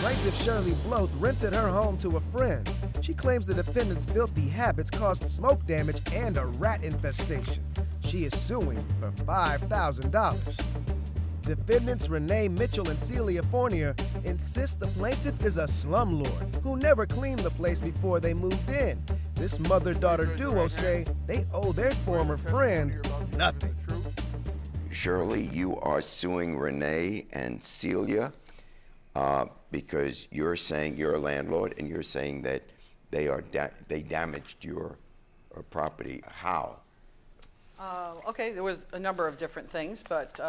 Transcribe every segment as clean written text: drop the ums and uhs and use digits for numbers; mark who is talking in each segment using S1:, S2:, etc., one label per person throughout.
S1: Plaintiff Shirley Bloethe rented her home to a friend. She claims the defendant's filthy habits caused smoke damage and a rat infestation. She is suing for $5,000. Defendants Renee, Mitchell, and Celia Fournier insist the plaintiff is a slumlord who never cleaned the place before they moved in. This mother-daughter duo say they owe their former friend nothing.
S2: Shirley, you are suing Renee and Celia because you're saying you're a landlord and you're saying that they damaged your property. How?
S3: Okay, there was a number of different things, but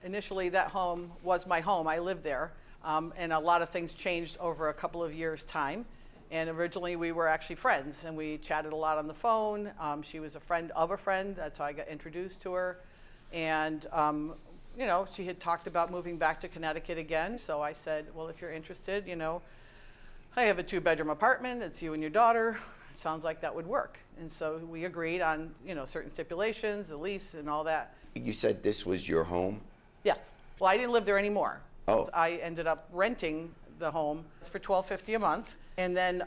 S3: initially that home was my home. I lived there, and a lot of things changed over a couple of years' time. And originally we were actually friends, and we chatted a lot on the phone. She was a friend of a friend, that's how I got introduced to her. And you know, she had talked about moving back to Connecticut again, so I said, well, if you're interested, you know, I have a 2-bedroom apartment, it's you and your daughter. Sounds like that would work. And so we agreed on, you know, certain stipulations, the lease and all that.
S2: You said this was your home?
S3: Yes. Well, I didn't live there anymore.
S2: Oh.
S3: I ended up renting the home for $12.50 a month. And then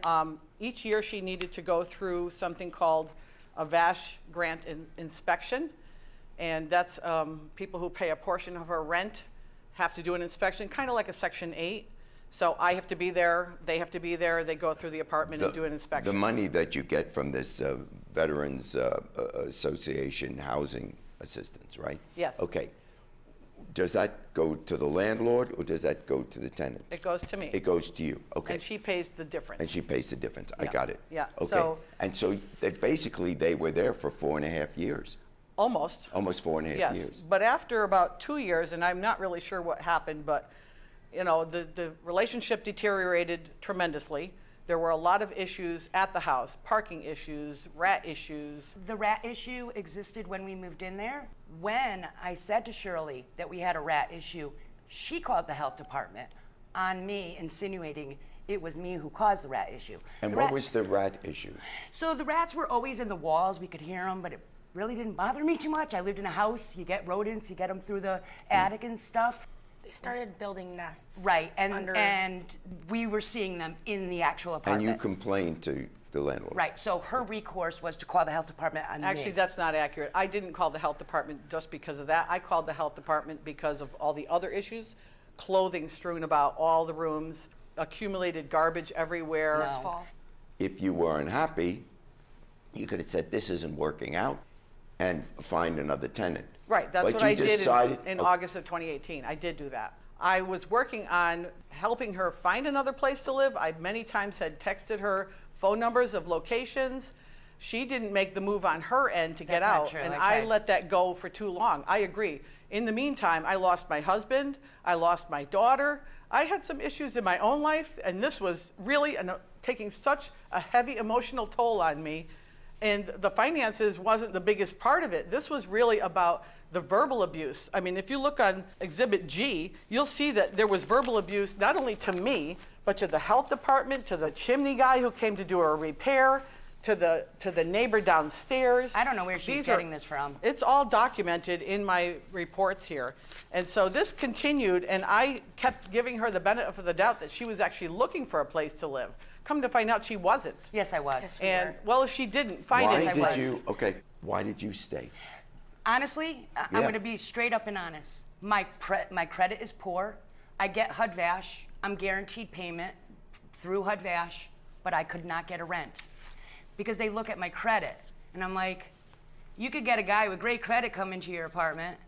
S3: each year she needed to go through something called a VASH grant inspection. And that's people who pay a portion of her rent have to do an inspection, kind of like a Section 8. So I have to be there, they have to be there, they go through the apartment and do an inspection.
S2: The money that you get from this Veterans Association housing assistance, right?
S3: Yes.
S2: Okay. Does that go to the landlord or does that go to the tenant?
S3: It goes to me.
S2: It goes to you, okay.
S3: And she pays the difference.
S2: And she pays the difference,
S3: Yeah.
S2: I got it.
S3: Yeah.
S2: Okay,
S3: So,
S2: and so they were there for 4.5 years.
S3: almost.
S2: Almost 4.5
S3: Yes.
S2: years.
S3: But after about 2 years, and I'm not really sure what happened, but you know, the relationship deteriorated tremendously. There were a lot of issues at the house, parking issues, rat issues.
S4: The rat issue existed when we moved in there. When I said to Shirley that we had a rat issue, she called the health department on me, insinuating it was me who caused the rat issue.
S2: And what was the rat issue?
S4: So the rats were always in the walls. We could hear them, but it really didn't bother me too much. I lived in a house. You get rodents, you get them through the attic and stuff.
S5: They started building nests.
S4: Right, and we were seeing them in the actual apartment.
S2: And you complained to the landlord.
S4: Right, so her recourse was to call the health department on me.
S3: Actually, that's not accurate. I didn't call the health department just because of that. I called the health department because of all the other issues. Clothing strewn about all the rooms, accumulated garbage everywhere.
S4: No.
S5: It's false.
S2: If you were unhappy, you could have said, this isn't working out, and find another tenant.
S3: Right, that's
S2: But
S3: what
S2: you
S3: I did
S2: decided,
S3: in August of 2018. I did do that. I was working on helping her find another place to live. I many times had texted her phone numbers of locations. She didn't make the move on her end to get
S4: That's not
S3: out,
S4: true.
S3: and
S4: I
S3: I
S4: tried.
S3: let that go for too long. I agree. In the meantime, I lost my husband, I lost my daughter. I had some issues in my own life, and this was really taking such a heavy emotional toll on me. And the finances wasn't the biggest part of it. This was really about the verbal abuse. I mean, if you look on Exhibit G, you'll see that there was verbal abuse not only to me, but to the health department, to the chimney guy who came to do a repair, to the neighbor downstairs.
S4: I don't know where she's getting this from.
S3: It's all documented in my reports here. And so this continued, and I kept giving her the benefit of the doubt that she was actually looking for a place to live. Come to find out she wasn't.
S4: Yes, I was.
S5: Yes.
S3: And, well, if she didn't find
S2: why
S3: it,
S2: why did you stay?
S4: Honestly, I'm
S2: Yeah.
S4: going to be straight up and honest. My credit is poor. I get HUD-VASH. I'm guaranteed payment through HUD-VASH, but I could not get a rent because they look at my credit. And I'm like, you could get a guy with great credit come into your apartment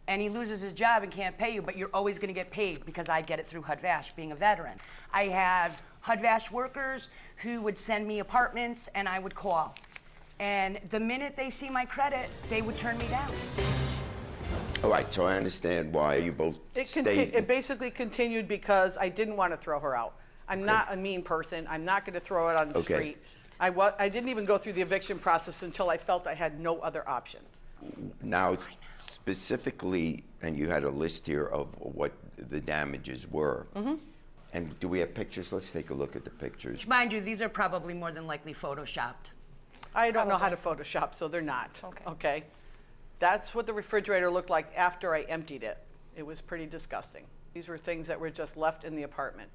S4: and he loses his job and can't pay you, but you're always going to get paid because I get it through HUD-VASH, being a veteran. I had HUD-VASH workers who would send me apartments and I would call. And the minute they see my credit, they would turn me down.
S2: All right, so I understand why you both stayed.
S3: It basically continued because I didn't want to throw her out. I'm not a mean person. I'm not going to throw it on the street. I didn't even go through the eviction process until I felt I had no other option.
S2: Now, specifically, and you had a list here of what the damages were. Mm-hmm. And do we have pictures? Let's take a look at the pictures.
S4: Mind you, these are probably more than likely photoshopped.
S3: I don't know how to Photoshop, so they're not. Okay. That's what the refrigerator looked like after I emptied it. It was pretty disgusting. These were things that were just left in the apartment.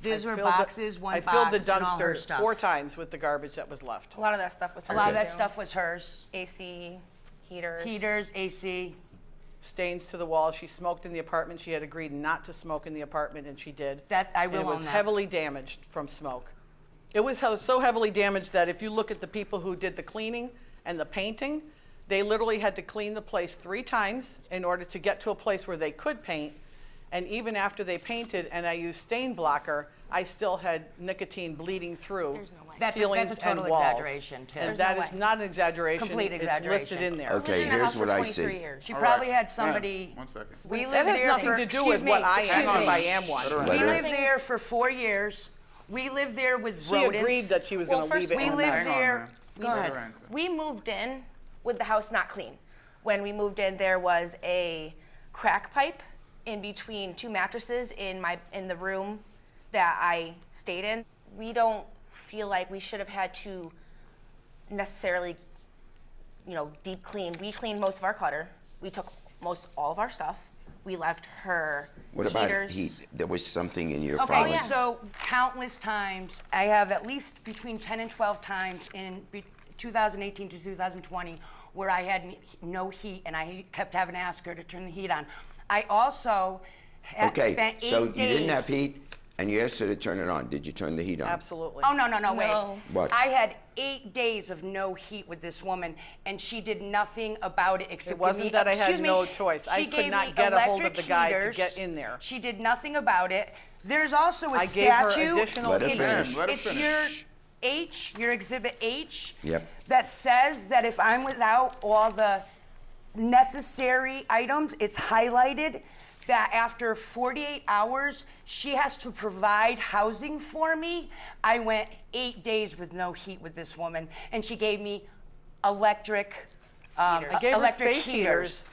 S4: These
S3: I
S4: were
S3: filled the-
S4: boxes, one
S3: I filled the
S4: box, and all her
S3: dumpster
S4: stuff.
S3: 4 times with the garbage that was left.
S5: A lot of that stuff was
S4: A
S5: hers.
S4: lot of that
S5: too.
S4: stuff was hers.
S5: AC, heaters.
S4: Heaters, AC.
S3: Stains to the walls. She smoked in the apartment. She had agreed not to smoke in the apartment, and she did.
S4: That I
S3: And
S4: will
S3: it was
S4: own that.
S3: heavily damaged from smoke. It was so heavily damaged that if you look at the people who did the cleaning and the painting, they literally had to clean the place 3 times in order to get to a place where they could paint. And even after they painted and I used stain blocker, I still had nicotine bleeding through
S5: There's no way.
S3: ceilings
S4: That's a total
S3: and walls.
S4: exaggeration, too.
S3: And
S5: There's
S3: that
S5: no
S3: is
S5: way.
S3: not an exaggeration.
S4: Complete
S3: It's
S4: exaggeration.
S3: listed in there.
S2: Okay,
S5: Lived in a house
S2: here's what
S5: for
S2: I
S5: 23
S2: see.
S5: years.
S4: She
S6: All
S4: probably
S6: right.
S4: had somebody.
S6: One second.
S4: We lived
S3: That has
S4: there
S3: nothing
S4: for,
S3: to do
S4: excuse
S3: with what
S4: me,
S3: I
S4: excuse
S3: am
S4: me.
S3: if I am one.
S6: Let her
S4: We
S6: answer.
S4: lived there for 4 years. We lived there with
S3: She
S4: rodents.
S3: agreed that she was
S5: Well,
S3: going to leave
S5: first
S3: it
S4: we
S3: in a
S4: lived
S3: mess.
S6: Hang on,
S4: there.
S6: man.
S4: Go
S6: Let
S4: ahead.
S6: her answer.
S5: We moved in with the house not clean. When we moved in, there was a crack pipe in between 2 mattresses in the room that I stayed in. We don't feel like we should have had to necessarily, deep clean. We cleaned most of our clutter. We took most all of our stuff. We left her
S2: What about
S5: heaters.
S2: heat? There was something in your
S5: Okay,
S2: filing.
S5: yeah.
S4: So countless times, I have at least between 10 and 12 times in 2018 to 2020 where I had no heat and I kept having to ask her to turn the heat on. I also had
S2: Okay,
S4: spent 8
S2: so
S4: days.
S2: you didn't have heat, and you asked her to turn it on. Did you turn the heat on?
S3: Absolutely.
S4: Oh, no, wait.
S5: No.
S2: What?
S4: I had 8 days of no heat with this woman, and she did nothing about it except
S3: It wasn't
S4: give me,
S3: that I had
S4: excuse me,
S3: no choice. I
S4: she
S3: could
S4: gave
S3: not
S4: me
S3: get a hold of
S4: electric
S3: the guy to
S4: heaters.
S3: get in there.
S4: She did nothing about it. There's also a
S3: I gave her
S4: statute.
S3: additional
S2: Let her
S3: heat.
S2: finish.
S6: Let her
S4: It's
S6: finish.
S4: your H, your exhibit H,
S2: Yep.
S4: that says that if I'm without all the necessary items, it's highlighted that after 48 hours, she has to provide housing for me. I went 8 days with no heat with this woman, and she gave me electric
S3: I gave her
S4: electric
S3: space
S4: heaters.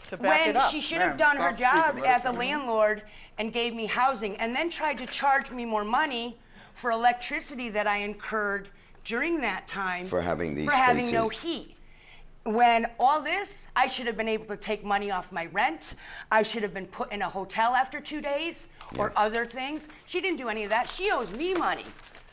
S3: to back
S4: When
S3: it up.
S4: she should have
S6: Ma'am,
S4: done her
S6: stop
S4: job
S6: speaking. Let her
S4: as a
S6: finish.
S4: landlord and gave me housing, and then tried to charge me more money for electricity that I incurred during that time
S2: For having these
S4: for having no
S2: spaces.
S4: heat. When all this, I should have been able to take money off my rent. I should have been put in a hotel after 2 days or
S2: Yeah.
S4: other things. She didn't do any of that. She owes me money.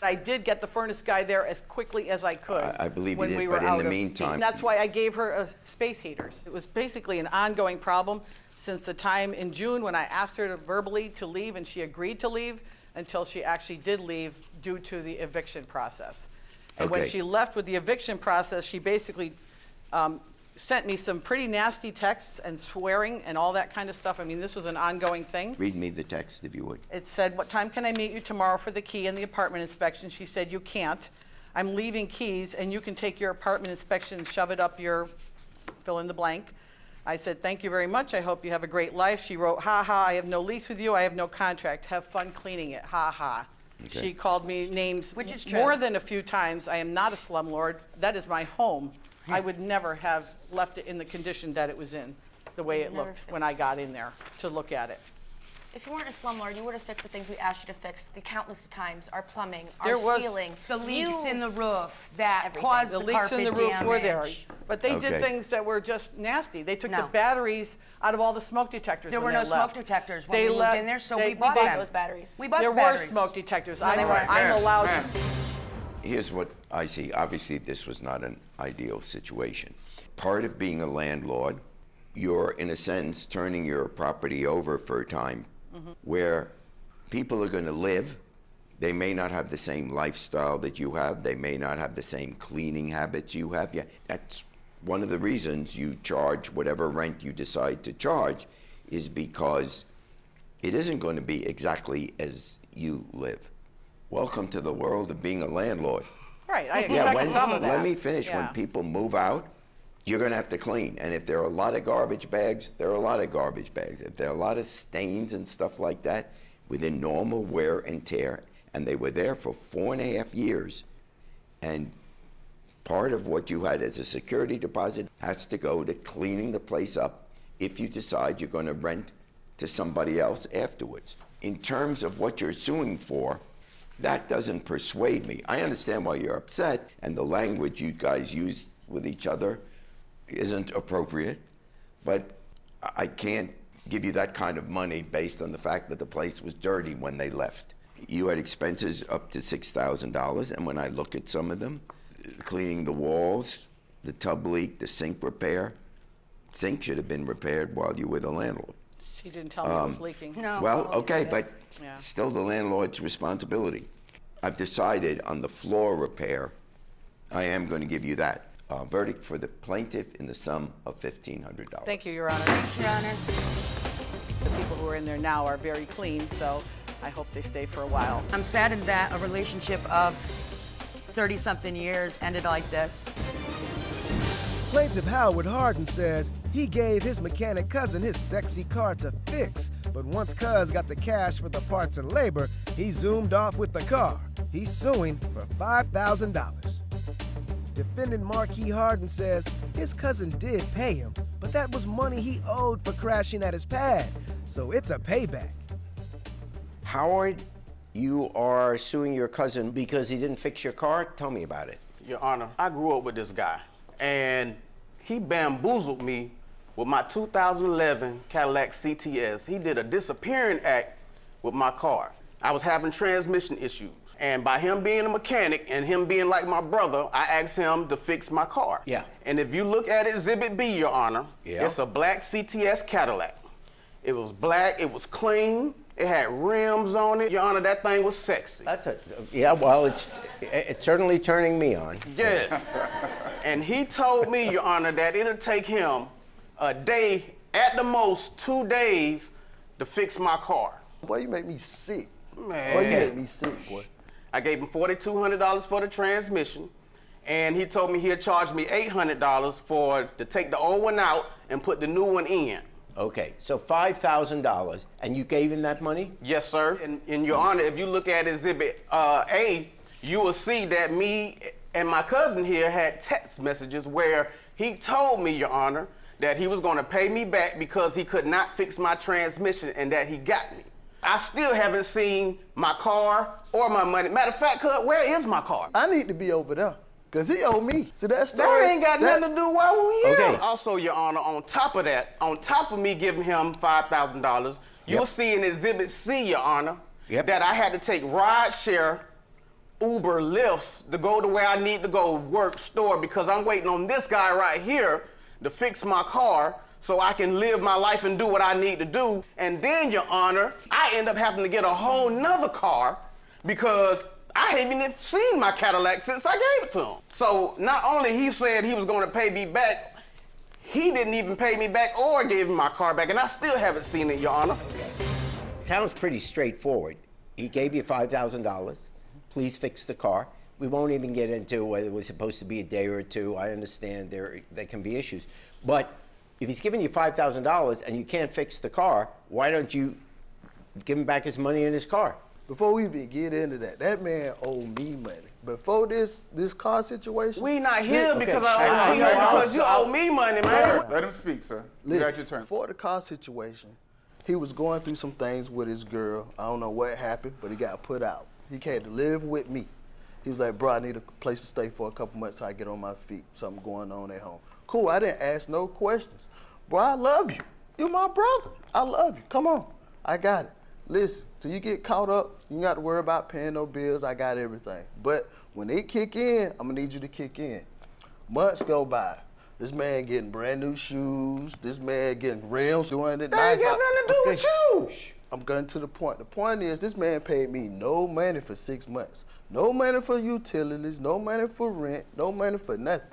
S3: I did get the furnace guy there as quickly as I could.
S2: I believe you
S3: when
S2: did,
S3: we were
S2: but in
S3: out
S2: the
S3: of
S2: meantime-
S3: heat. And that's why I gave her space heaters. It was basically an ongoing problem since the time in June when I asked her to verbally to leave and she agreed to leave until she actually did leave due to the eviction process. And when
S2: Okay.
S3: she left with the eviction process, she basically sent me some pretty nasty texts and swearing and all that kind of stuff. I mean, this was an ongoing thing.
S2: Read me the text, if you would.
S3: It said, "What time can I meet you tomorrow for the key and the apartment inspection?" She said, "You can't. I'm leaving keys and you can take your apartment inspection and shove it up your fill in the blank." I said, "Thank you very much. I hope you have a great life." She wrote, "Ha ha, I have no lease with you. I have no contract. Have fun cleaning it. Ha ha."
S2: Okay.
S3: She called me names
S4: Which is true.
S3: more than a few times. I am not a slumlord. That is my home. I would never have left it in the condition that it was in, the way it
S5: Never
S3: looked
S5: fixed
S3: when I got in there to look at it.
S5: If you weren't a slumlord, you would have fixed the things we asked you to fix the countless times. Our plumbing,
S3: There
S5: our
S3: was
S5: ceiling.
S4: The leaks
S5: You-
S4: in the roof that
S5: Everything.
S4: caused
S3: The
S4: the
S3: leaks in the
S4: carpet
S3: roof were there,
S4: damage.
S3: but they did
S2: Okay.
S3: things that were just nasty. They took the
S4: No.
S3: batteries out of all the smoke detectors.
S4: There
S3: when
S4: were
S3: they
S4: no
S3: left.
S4: smoke detectors when
S3: They
S4: we moved
S3: left-
S4: in there, so
S3: they-
S4: we bought
S5: bought
S4: them.
S5: those batteries.
S4: We bought
S3: There
S4: the
S3: were
S4: batteries.
S3: smoke detectors.
S5: they
S3: I'm
S5: weren't.
S3: allowed.
S6: Ma'am.
S2: Here's what I see. Obviously, this was not an ideal situation. Part of being a landlord, you're, in a sense, turning your property over for a time where people are going to live. They may not have the same lifestyle that you have. They may not have the same cleaning habits you have. Yeah, that's one of the reasons you charge whatever rent you decide to charge, is because it isn't going to be exactly as you live. Welcome to the world of being a landlord.
S3: Right, I
S2: Yeah,
S3: expect some of that.
S2: let me finish. When
S3: Yeah.
S2: people move out, you're going to have to clean. And if there are a lot of garbage bags, there are a lot of garbage bags. If there are a lot of stains and stuff like that, within normal wear and tear, and they were there for 4.5 years, and part of what you had as a security deposit has to go to cleaning the place up if you decide you're going to rent to somebody else afterwards. In terms of what you're suing for, that doesn't persuade me. I understand why you're upset, and the language you guys use with each other isn't appropriate, but I can't give you that kind of money based on the fact that the place was dirty when they left. you had expenses up to $6,000, and when I look at some of them, cleaning the walls, the tub leak, the sink repair, sink should have been repaired while you were the landlord.
S3: She didn't tell me it was leaking.
S4: No.
S2: Well, okay, but
S3: Yeah.
S2: still the landlord's responsibility. I've decided on the floor repair, I am going to give you that. Verdict for the plaintiff in the sum of $1,500.
S3: Thank you, Your Honor.
S4: Thanks, Your Honor.
S3: The people who are in there now are very clean, so I hope they stay for a while.
S4: I'm saddened that a relationship of 30-something years ended like this.
S1: Plaintiff Howard Harden says he gave his mechanic cousin his sexy car to fix, but once Cuz got the cash for the parts and labor, he zoomed off with the car. He's suing for $5,000. Defendant Marque Harden says his cousin did pay him, but that was money he owed for crashing at his pad, so it's a payback.
S6: Howard, you are suing your cousin because he didn't fix your car? Tell me about it.
S7: Your Honor, I grew up with this guy, and he bamboozled me with my 2011 Cadillac CTS. He did a disappearing act with my car. I was having transmission issues, and by him being a mechanic and him being like my brother, I asked him to fix my car.
S6: Yeah.
S7: And if you look at Exhibit B, Your Honor,
S6: Yeah.
S7: it's a black CTS Cadillac. It was black, it was clean, it had rims on it. Your Honor, that thing was sexy.
S6: Yeah, well, it's certainly turning me on.
S7: Yes. And he told me, Your Honor, that it'll take him a day, at the most 2 days, to fix my car.
S8: Boy, you make me sick.
S7: Man.
S8: Boy, you make me sick, boy.
S7: I gave him $4,200 for the transmission, and he told me he'll charge me $800 to take the old one out and put the new one in.
S6: Okay, so $5,000, and you gave him that money?
S7: Yes, sir. And Your Honor, if you look at Exhibit A, you will see that me and my cousin here had text messages where he told me, Your Honor, that he was going to pay me back because he could not fix my transmission and that he got me. I still haven't seen my car or my money. Matter of fact, cuz, where is my car?
S8: I need to be over there, because he owe me. See, that story?
S7: That ain't got nothing to do while we here.
S6: Okay.
S7: Also, Your Honor, on top of that, on top of me giving him $5,000, you'll see in Exhibit C, Your Honor, that I had to take ride share, Uber, Lyfts to go to where I need to go, work, store, because I'm waiting on this guy right here to fix my car so I can live my life and do what I need to do. And then, Your Honor, I end up having to get a whole nother car because I haven't even seen my Cadillac since I gave it to him. So not only he said he was going to pay me back, he didn't even pay me back or gave me my car back, and I still haven't seen it, Your Honor.
S6: Sounds pretty straightforward. He gave you $5,000. Please fix the car. We won't even get into whether it was supposed to be a day or two. I understand there can be issues. But if he's giving you $5,000 and you can't fix the car, why don't you give him back his money in his car?
S8: Before we even get into that, that man owed me money. Before this car situation,
S7: We not here
S8: Okay,
S7: because
S8: I
S7: you owe me money, man.
S9: Let him speak, sir. You got your turn.
S8: Before the car situation, he was going through some things with his girl. I don't know what happened, but he got put out. He came to live with me. He was like, bro, I need a place to stay for a couple months till I get on my feet. Something going on at home. Cool, I didn't ask no questions. Bro, I love you. You're my brother. I love you. Come on. I got it. Listen, till you get caught up, you ain't got to worry about paying no bills. I got everything. But when it kick in, I'm going to need you to kick in. Months go by. This man getting brand new shoes. This man getting rims, doing it
S7: That
S8: nice.
S7: ain't got nothing to do with you.
S8: I'm going to the point. The point is, this man paid me no money for 6 months. No money for utilities, no money for rent, no money for nothing.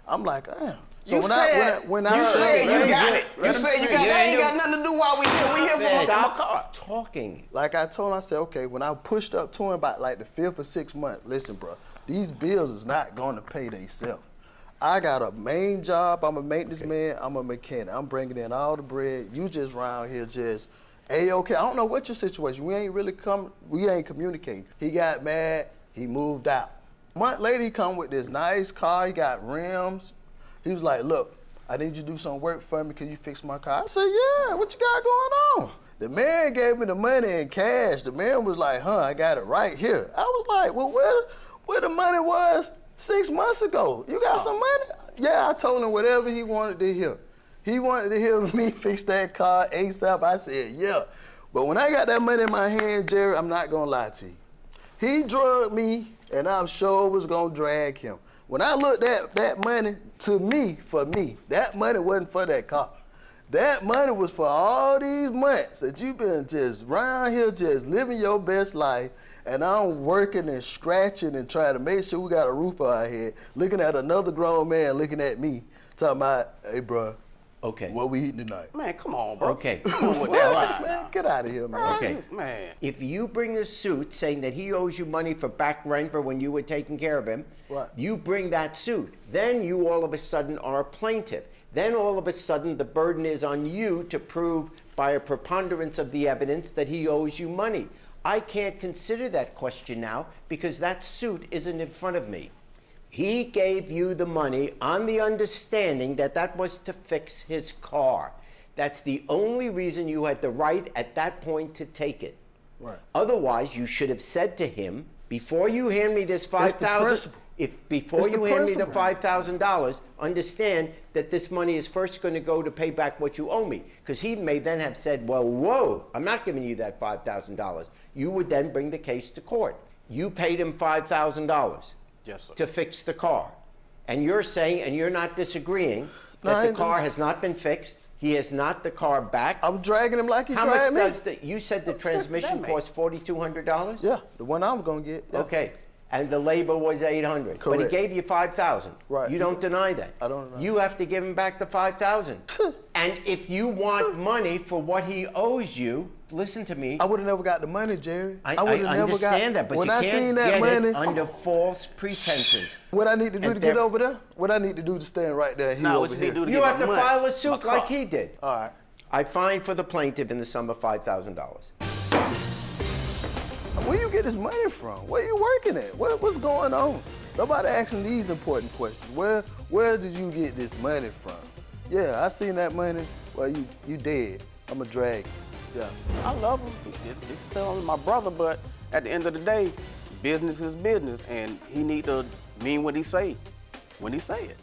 S8: I'm like, damn. So
S7: You said you got it. You said you got it. That ain't got nothing to do while we here. We here for my car.
S6: Talking.
S8: Like I told him, I said, okay, when I pushed up to him about like the 5th or 6th month, listen, bro, these bills is not going to pay themselves. I got a main job. I'm a maintenance man. I'm a mechanic. I'm bringing in all the bread. You just round here just, okay. I don't know what your situation. We ain't communicating. He got mad. He moved out. A month later, he come with this nice car. He got rims. He was like, look, I need you to do some work for me. Can you fix my car? I said, yeah, what you got going on? The man gave me the money in cash. The man was like, I got it right here. I was like, well, where the money was 6 months ago? You got some money? Yeah, I told him whatever he wanted to hear. He wanted to hear me fix that car ASAP. I said, yeah. But when I got that money in my hand, Jerry, I'm not gonna lie to you. He drugged me, and I'm sure was gonna drag him. When I looked at that money, to me, for me, that money wasn't for that car. That money was for all these months that you've been just around here just living your best life, and I'm working and scratching and trying to make sure we got a roof over our head, looking at another grown man looking at me, talking about, hey, bro,
S6: okay,
S8: what we eating tonight?
S7: Man, come on, bro.
S6: Okay.
S7: Come on with that line.
S8: Man, get out of here, man.
S6: Okay.
S7: Man.
S6: If you bring a suit saying that he owes you money for back rent for when you were taking care of him,
S8: right,
S6: you bring that suit. Then you all of a sudden are a plaintiff. Then all of a sudden the burden is on you to prove by a preponderance of the evidence that he owes you money. I can't consider that question now because that suit isn't in front of me. He gave you the money on the understanding that that was to fix his car. That's the only reason you had the right at that point to take it.
S8: Right.
S6: Otherwise, you should have said to him, before you hand me this $5,000, before you hand me the $5,000, understand that this money is first going to go to pay back what you owe me. Because he may then have said, well, whoa, I'm not giving you that $5,000. You would then bring the case to court. You paid him $5,000 to fix the car. And you're saying, and you're not disagreeing, that the car has not been fixed. He has not the car back.
S8: I'm dragging him like he dragged me.
S6: How much does you said the transmission cost $4,200?
S8: Yeah, the one I'm going to get. Yeah.
S6: Okay. And the labor was $800.
S8: Correct.
S6: But he gave you $5,000.
S8: Right.
S6: You don't deny that.
S8: I don't deny.
S6: You have to give him back the $5,000. And if you want money for what he owes you, listen to me.
S8: I would have never got the money, Jerry.
S6: I understand that, but
S8: when
S6: you
S8: I
S6: can't
S8: seen that
S6: get
S8: money,
S6: it under false pretenses.
S8: What I need to do to get over there? What I need to do to stand right there?
S7: No, what you need to do to
S6: You
S7: get
S6: have to
S7: my money.
S6: file a suit like he did.
S8: All right.
S6: I fined for the plaintiff in the sum of $5,000.
S8: Where you get this money from? Where you working at? What's going on? Nobody asking these important questions. Where did you get this money from? Yeah, I seen that money. Well, you dead. I'm a drag. Yeah.
S7: I love him. It's still my brother, but at the end of the day, business is business, and he need to mean what he say when he say it.